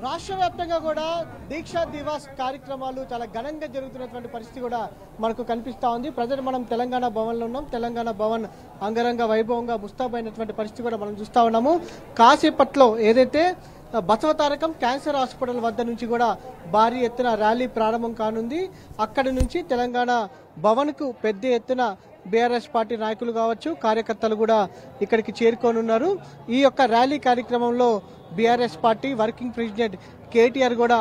రాష్ట్ర వ్యాప్తంగా కూడా దీక్షా దివాస్ కార్యక్రమాలు చాలా ఘనంగా జరుగుతున్నటువంటి పరిస్థితి కూడా మనకు కనిపిస్తూ ఉంది. ప్రజలు మనం తెలంగాణ భవన్లో ఉన్నాం. తెలంగాణ భవన్ అంగరంగ వైభవంగా ముస్తాబైనటువంటి పరిస్థితి కూడా మనం చూస్తూ ఉన్నాము. కాసేపట్లో ఏదైతే బసవతారకం క్యాన్సర్ హాస్పిటల్ వద్ద నుంచి కూడా భారీ ఎత్తున ర్యాలీ ప్రారంభం కానుంది. అక్కడి నుంచి తెలంగాణ భవన్కు పెద్ద ఎత్తున బీఆర్ఎస్ పార్టీ నాయకులు కావచ్చు, కార్యకర్తలు కూడా ఇక్కడికి చేరుకోనున్నారు. ఈ యొక్క ర్యాలీ కార్యక్రమంలో BRS party working president KTR కూడా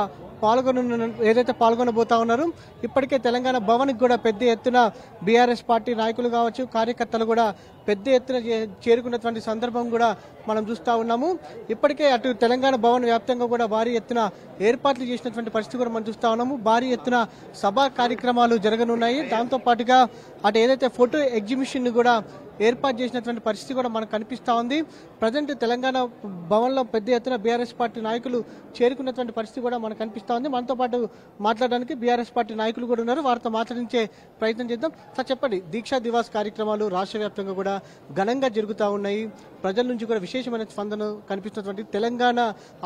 పాల్గొనబోతా ఉన్నారు. ఇప్పటికే తెలంగాణ భవన్కి కూడా పెద్ద ఎత్తున బీఆర్ఎస్ పార్టీ నాయకులు కావచ్చు, కార్యకర్తలు కూడా పెద్ద ఎత్తున చేరుకున్నటువంటి సందర్భం కూడా మనం చూస్తూ ఉన్నాము. ఇప్పటికే అటు తెలంగాణ భవన్ వ్యాప్తంగా కూడా భారీ ఎత్తున ఏర్పాట్లు చేసినటువంటి పరిస్థితి కూడా మనం చూస్తూ ఉన్నాము. భారీ ఎత్తున సభా కార్యక్రమాలు జరగనున్నాయి. దాంతో పాటుగా అటు ఏదైతే ఫోటో ఎగ్జిబిషన్ కూడా ఏర్పాటు చేసినటువంటి పరిస్థితి కూడా మనకు కనిపిస్తూ ఉంది. ప్రజెంట్ తెలంగాణ భవన్లో పెద్ద ఎత్తున బీఆర్ఎస్ పార్టీ నాయకులు చేరుకున్నటువంటి పరిస్థితి కూడా మనకు కనిపిస్తూ ఉంది. మనతో పాటు మాట్లాడడానికి బీఆర్ఎస్ పార్టీ నాయకులు కూడా ఉన్నారు. వారితో మాట్లాడించే ప్రయత్నం చేద్దాం. సార్ చెప్పండి, దీక్షా దివాస్ కార్యక్రమాలు రాష్ట్ర వ్యాప్తంగా కూడా ఘనంగా జరుగుతూ ఉన్నాయి. ప్రజల నుంచి కూడా విశేషమైన స్పందన కనిపిస్తున్నటువంటి తెలంగాణ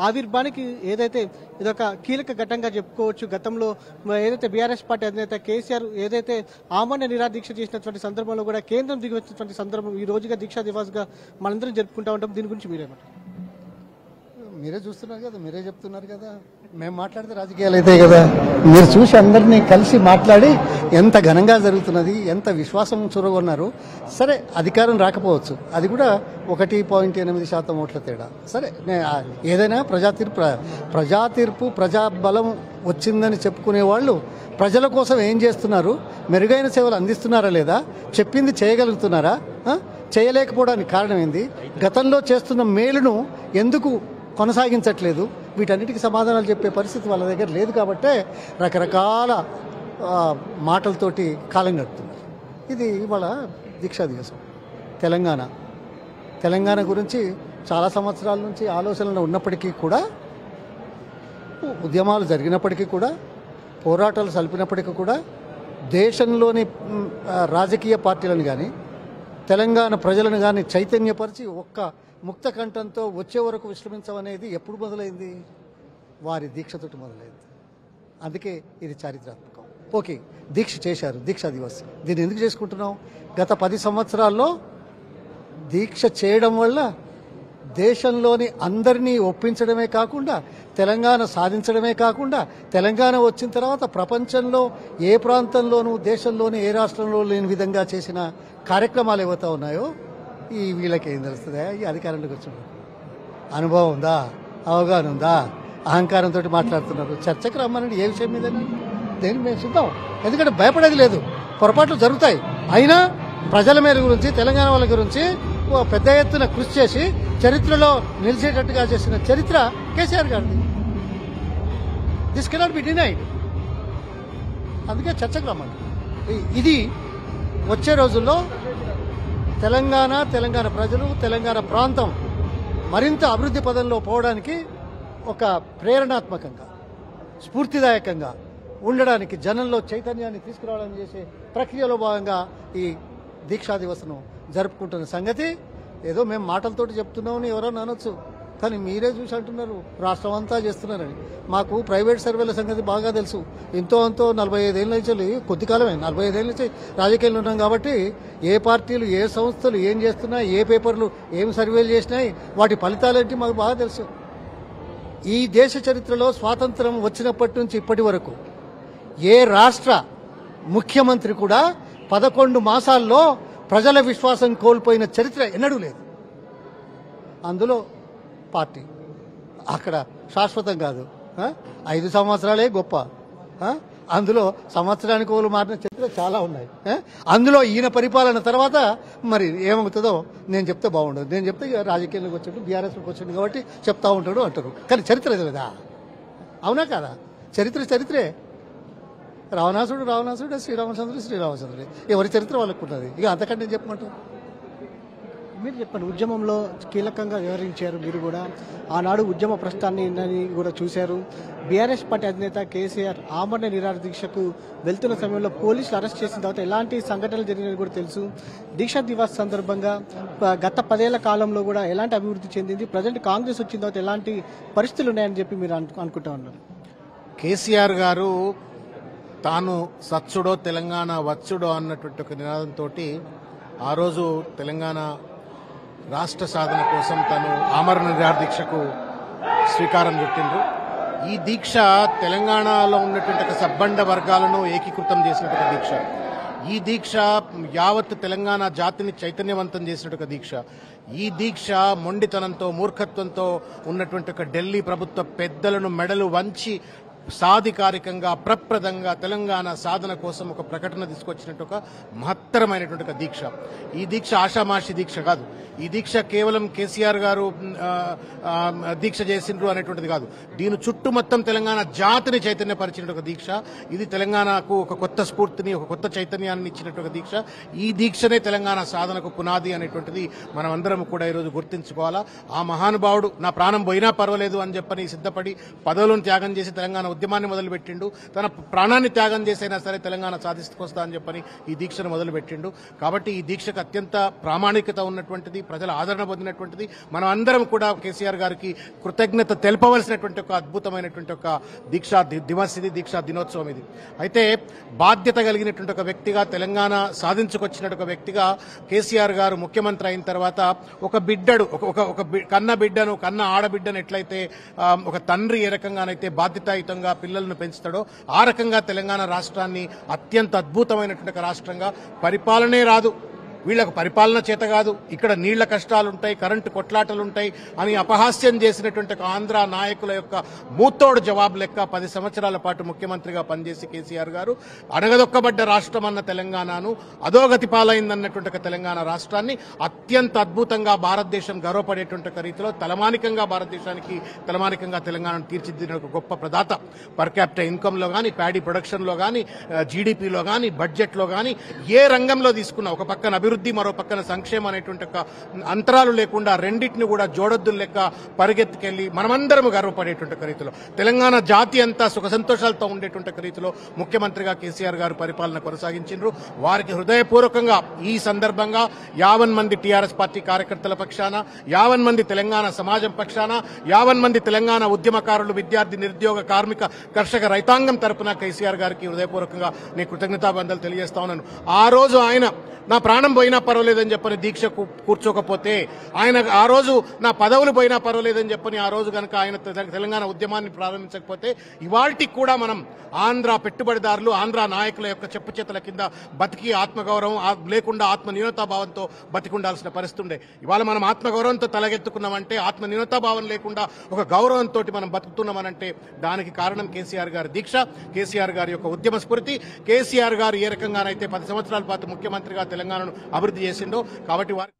ఆవిర్భానికి ఏదైతే ఇదొక కీలక ఘట్టంగా చెప్పుకోవచ్చు. గతంలో ఏదైతే బీఆర్ఎస్ పార్టీ అధినేత కేసీఆర్ ఏదైతే ఆమరణ నిరాదీక్ష చేసినటువంటి సందర్భంలో కూడా కేంద్రం దిగి వచ్చినటువంటి సందర్భం ఈ రోజుగా దీక్షా దివాస్ గా మనందరం జరుపుకుంటా ఉంటాం. దీని గురించి మీరేమంటారు? మీరే చూస్తున్నారు కదా, మీరే చెప్తున్నారు కదా, మేము మాట్లాడితే రాజకీయాలు అవుతాయి కదా. మీరు చూసి అందరినీ కలిసి మాట్లాడి ఎంత ఘనంగా జరుగుతున్నది, ఎంత విశ్వాసం చురగొన్నారు. సరే, అధికారం రాకపోవచ్చు, అది కూడా 1.8% ఓట్ల తేడా. సరే, ఏదైనా ప్రజా తీర్పు ప్రజాబలం వచ్చిందని చెప్పుకునే వాళ్ళు ప్రజల కోసం ఏం చేస్తున్నారు, మెరుగైన సేవలు అందిస్తున్నారా లేదా, చెప్పింది చేయగలుగుతున్నారా, చేయలేకపోవడానికి కారణం ఏంది, గతంలో చేస్తున్న మేలును ఎందుకు కొనసాగించట్లేదు, వీటన్నిటికీ సమాధానాలు చెప్పే పరిస్థితి వాళ్ళ దగ్గర లేదు. కాబట్టే రకరకాల మాటలతోటి కాలం గడుపుతున్నారు. ఇది ఇవాళ దీక్షా దివసం. తెలంగాణ గురించి చాలా సంవత్సరాల నుంచి ఆలోచనలు ఉన్నప్పటికీ కూడా, ఉద్యమాలు జరిగినప్పటికీ కూడా, పోరాటాలు సలిపినప్పటికీ కూడా, దేశంలోని రాజకీయ పార్టీలను కానీ తెలంగాణ ప్రజలను కానీ చైతన్యపరిచి ఒక్క ముక్త కంఠంతో వచ్చే వరకు విశ్రమించమనేది ఎప్పుడు మొదలైంది? వారి దీక్షతోటి మొదలైంది. అందుకే ఇది చారిత్రాత్మకం. ఓకే, దీక్ష చేశారు, దీక్షా దివస్. దీన్ని ఎందుకు చేసుకుంటున్నాం? గత 10 సంవత్సరాల్లో దీక్ష చేయడం వల్ల దేశంలోని అందరినీ ఒప్పించడమే కాకుండా, తెలంగాణ సాధించడమే కాకుండా, తెలంగాణ వచ్చిన తర్వాత ప్రపంచంలో ఏ ప్రాంతంలోనూ, దేశంలోని ఏ రాష్ట్రంలో లేని విధంగా చేసిన కార్యక్రమాలు ఏవైతే ఉన్నాయో ఈ వీళ్ళకి ఏం తెలుస్తుందా? ఈ అధికారంలోకి వచ్చింది అనుభవం ఉందా, అవగాహన ఉందా, అహంకారంతో మాట్లాడుతున్నారు. చర్చకు రమ్మనండి, ఏ విషయం మీద దేనికి మేము సిద్ధం. ఎందుకంటే భయపడేది లేదు, పొరపాట్లు జరుగుతాయి. అయినా ప్రజల మేర గురించి, తెలంగాణ వాళ్ళ గురించి పెద్ద ఎత్తున కృషి చేసి చరిత్రలో నిలిచేటట్టుగా చేసిన చరిత్ర కేసీఆర్ గారిది. This cannot be denied. అందుకే చర్చకు రమ్మండి. ఇది వచ్చే రోజుల్లో తెలంగాణ ప్రజలు, తెలంగాణ ప్రాంతం మరింత అభివృద్ధి పదంలో పోవడానికి ఒక ప్రేరణాత్మకంగా, స్ఫూర్తిదాయకంగా ఉండడానికి, జనంలో చైతన్యాన్ని తీసుకురావడానికి చేసే ప్రక్రియలో భాగంగా ఈ దీక్షా దివస్ను జరుపుకుంటున్న సంగతి ఏదో మేము మాటలతోటి చెప్తున్నామని ఎవరన్నా అనొచ్చు, కానీ మీరే చూసి అంటున్నారు రాష్ట్రం అంతా చేస్తున్నారని. మాకు ప్రైవేట్ సర్వేల సంగతి బాగా తెలుసు. ఎంతో 45 ఏళ్ళ నుంచి, కొద్ది కాలమే 45 ఏళ్ళ నుంచి రాజకీయాలు ఉన్నాం కాబట్టి ఏ పార్టీలు, ఏ సంస్థలు ఏం చేస్తున్నాయి, ఏ పేపర్లు ఏం సర్వేలు చేసినాయి, వాటి ఫలితాలేంటి మాకు బాగా తెలుసు. ఈ దేశ చరిత్రలో స్వాతంత్రం వచ్చినప్పటి నుంచి ఇప్పటి వరకు ఏ రాష్ట్ర ముఖ్యమంత్రి కూడా 11 మాసాల్లో ప్రజల విశ్వాసం కోల్పోయిన చరిత్ర ఎన్నడూ లేదు. అందులో పార్టీ అక్కడ శాశ్వతం కాదు, 5 సంవత్సరాలే గొప్ప. అందులో సంవత్సరానికి ఓలు మారిన చరిత్ర చాలా ఉన్నాయి. అందులో ఈయన పరిపాలన తర్వాత మరి ఏమవుతుందో నేను చెప్తే బాగుండదు. నేను చెప్తే రాజకీయాల్లోకి వచ్చాడు, బీఆర్ఎస్లోకి వచ్చాడు కాబట్టి చెప్తా ఉంటాడు అంటారు. కానీ చరిత్ర లేదా? అవునా కాదా? చరిత్రే. రావణాసుడు, శ్రీరామచంద్రుడు. ఎవరి చరిత్ర వాళ్ళకు ఉంటుంది. ఇక అంతకంటే నేను చెప్పమంటారు. మీరు చెప్పండి, ఉద్యమంలో కీలకంగా వ్యవహరించారు. మీరు కూడా ఆనాడు ఉద్యమ ప్రస్థానాన్ని కూడా చూశారు. బీఆర్ఎస్ పార్టీ అధినేత కేసీఆర్ ఆమరణ నిరాహార దీక్షకు వెళ్తున్న సమయంలో పోలీసులు అరెస్ట్ చేసిన తర్వాత ఎలాంటి సంఘటనలు జరిగినవి కూడా తెలుసు. దీక్షా దివాస్ సందర్భంగా గత 10 ఏళ్ల కాలంలో కూడా ఎలాంటి అభివృద్ధి చెందింది, ప్రజెంట్ కాంగ్రెస్ వచ్చిన తర్వాత ఎలాంటి పరిస్థితులు ఉన్నాయని చెప్పి మీరు అనుకుంటా ఉన్నారు. కేసీఆర్ గారు తాను సచ్చుడో తెలంగాణ వచ్చుడో అన్నటువంటి ఒక నినాదంతో ఆ రోజు తెలంగాణ రాష్ట్ర సాధన కోసం తను ఆమరణ నిరాహార దీక్షకు శ్రీకారం చుట్టిండ్రు. ఈ దీక్ష తెలంగాణలో ఉన్నటువంటి ఒక సబ్బండ వర్గాలను ఏకీకృతం చేసినటువంటి దీక్ష. ఈ దీక్ష యావత్ తెలంగాణ జాతిని చైతన్యవంతం చేసినటువంటి ఒక దీక్ష. ఈ దీక్ష మొండితనంతో మూర్ఖత్వంతో ఉన్నటువంటి ఒక ఢిల్లీ ప్రభుత్వ పెద్దలను మెడలు వంచి సాధికారికంగా ప్రప్రదంగా తెలంగాణ సాధన కోసం ఒక ప్రకటన తీసుకొచ్చినట్టు ఒక మహత్తరమైనటువంటి ఒక దీక్ష. ఈ దీక్ష ఆషామాషి దీక్ష కాదు. ఈ దీక్ష కేవలం కేసీఆర్ గారు దీక్ష చేసిండ్రు అనేటువంటిది కాదు. దీని చుట్టూ మొత్తం తెలంగాణ జాతిని చైతన్యపరిచిన ఒక దీక్ష. ఇది తెలంగాణకు ఒక కొత్త స్ఫూర్తిని, ఒక కొత్త చైతన్యాన్ని ఇచ్చినట్టు ఒక దీక్ష. ఈ దీక్షనే తెలంగాణ సాధనకు పునాది అనేటువంటిది మనం అందరం కూడా ఈరోజు గుర్తించుకోవాలా. ఆ మహానుభావుడు నా ప్రాణం పోయినా పర్వాలేదు అని చెప్పని సిద్ధపడి పదవులను త్యాగం చేసి తెలంగాణ ఉద్యమాన్ని మొదలుపెట్టిండు. తన ప్రాణాన్ని త్యాగం చేసైనా సరే తెలంగాణ సాధిస్తుకొస్తా అని చెప్పని ఈ దీక్షను మొదలుపెట్టిండు. కాబట్టి ఈ దీక్షకు అత్యంత ప్రామాణికత ఉన్నటువంటిది, ప్రజల ఆదరణ పొందినటువంటిది. మనం అందరం కూడా కేసీఆర్ గారికి కృతజ్ఞత తెలపవలసినటువంటి ఒక అద్భుతమైనటువంటి ఒక దీక్షా దివస్ ఇది, దీక్షా దినోత్సవం ఇది. అయితే బాధ్యత కలిగినటువంటి ఒక వ్యక్తిగా, తెలంగాణ సాధించుకొచ్చిన ఒక వ్యక్తిగా కేసీఆర్ గారు ముఖ్యమంత్రి అయిన తర్వాత ఒక బిడ్డడు ఒక కన్న బిడ్డను, కన్న ఆడబిడ్డను ఎట్లయితే ఒక తండ్రి ఏ రకంగానైతే బాధ్యతాయుతంగా పిల్లలను పెంచుతాడో ఆ రకంగా తెలంగాణ రాష్ట్రాన్ని అత్యంత అద్భుతమైనటువంటి రాష్ట్రంగా, పరిపాలనే రాదు వీళ్లకు పరిపాలన చేత కాదు, ఇక్కడ నీళ్ల కష్టాలుంటాయి, కరెంటు కొట్లాటలుంటాయి అని అపహాస్యం చేసినటువంటి ఆంధ్ర నాయకుల యొక్క మూతోడు జవాబు లెక్క 10 సంవత్సరాల పాటు ముఖ్యమంత్రిగా పనిచేసి కేసీఆర్ గారు అణగదొక్కబడ్డ రాష్ట్రం అన్న తెలంగాణను, అధోగతి పాలైందన్నటువంటి తెలంగాణ రాష్ట్రాన్ని అత్యంత అద్భుతంగా భారతదేశం గర్వపడేటువంటి రీతిలో తలమానికంగా భారతదేశానికి తలమానికంగా తెలంగాణను తీర్చిదిద్దిన ఒక గొప్ప ప్రదాత. పర్ క్యాపిటల్ ఇన్కమ్ లో కానీ, ప్యాడీ ప్రొడక్షన్ లో కానీ, జీడీపీలో కానీ, బడ్జెట్ లో కానీ ఏ రంగంలో తీసుకున్నా ఒక పక్కన అభివృద్ధి, మరో పక్కన సంక్షేమం అనేటువంటి అంతరాలు లేకుండా రెండింటిని కూడా జోడొద్దులు లెక్క పరిగెత్తుకెళ్లి మనమందరం గర్వపడేటువంటి రీతిలో తెలంగాణ జాతి అంతా సుఖ సంతోషాలతో ఉండేటువంటి రీతిలో ముఖ్యమంత్రిగా కేసీఆర్ గారు పరిపాలన కొనసాగించారు. వారికి హృదయపూర్వకంగా ఈ సందర్భంగా 50 మంది టీఆర్ఎస్ పార్టీ కార్యకర్తల పక్షాన, 50 మంది తెలంగాణ సమాజం పక్షాన, 50 మంది తెలంగాణ ఉద్యమకారులు, విద్యార్థి, నిరుద్యోగ, కార్మిక, కర్షక రైతాంగం తరపున కేసీఆర్ గారికి హృదయపూర్వకంగా నేను కృతజ్ఞతాబంధాలు తెలియజేస్తా ఉన్నాను. ఆ రోజు ఆయన నా ప్రాణం పోయినా పర్వాలేదని చెప్పని దీక్ష కూర్చోకపోతే, ఆయన ఆ రోజు నా పదవులు పోయినా పర్వాలేదని చెప్పని ఆ రోజు కనుక ఆయన తెలంగాణ ఉద్యమాన్ని ప్రారంభించకపోతే ఇవాల్టికి కూడా మనం ఆంధ్ర పెట్టుబడిదారులు, ఆంధ్ర నాయకుల యొక్క చెప్పు చేతల కింద బతికి ఆత్మగౌరవం లేకుండా ఆత్మన్యూనతాభావంతో బతికుండాల్సిన పరిస్థితి ఉండే. ఇవాళ మనం ఆత్మగౌరవంతో తలగెత్తుకున్నామంటే, ఆత్మన్యూనతాభావం లేకుండా ఒక గౌరవంతో మనం బతుకుతున్నామనంటే దానికి కారణం కేసీఆర్ గారి దీక్ష, కేసీఆర్ గారి యొక్క ఉద్యమ స్ఫూర్తి. కేసీఆర్ గారు ఏ రకంగానైతే 10 సంవత్సరాల పాటు ముఖ్యమంత్రిగా తెలంగాణను అభివృద్ధి చేసిండో కాబట్టి వారు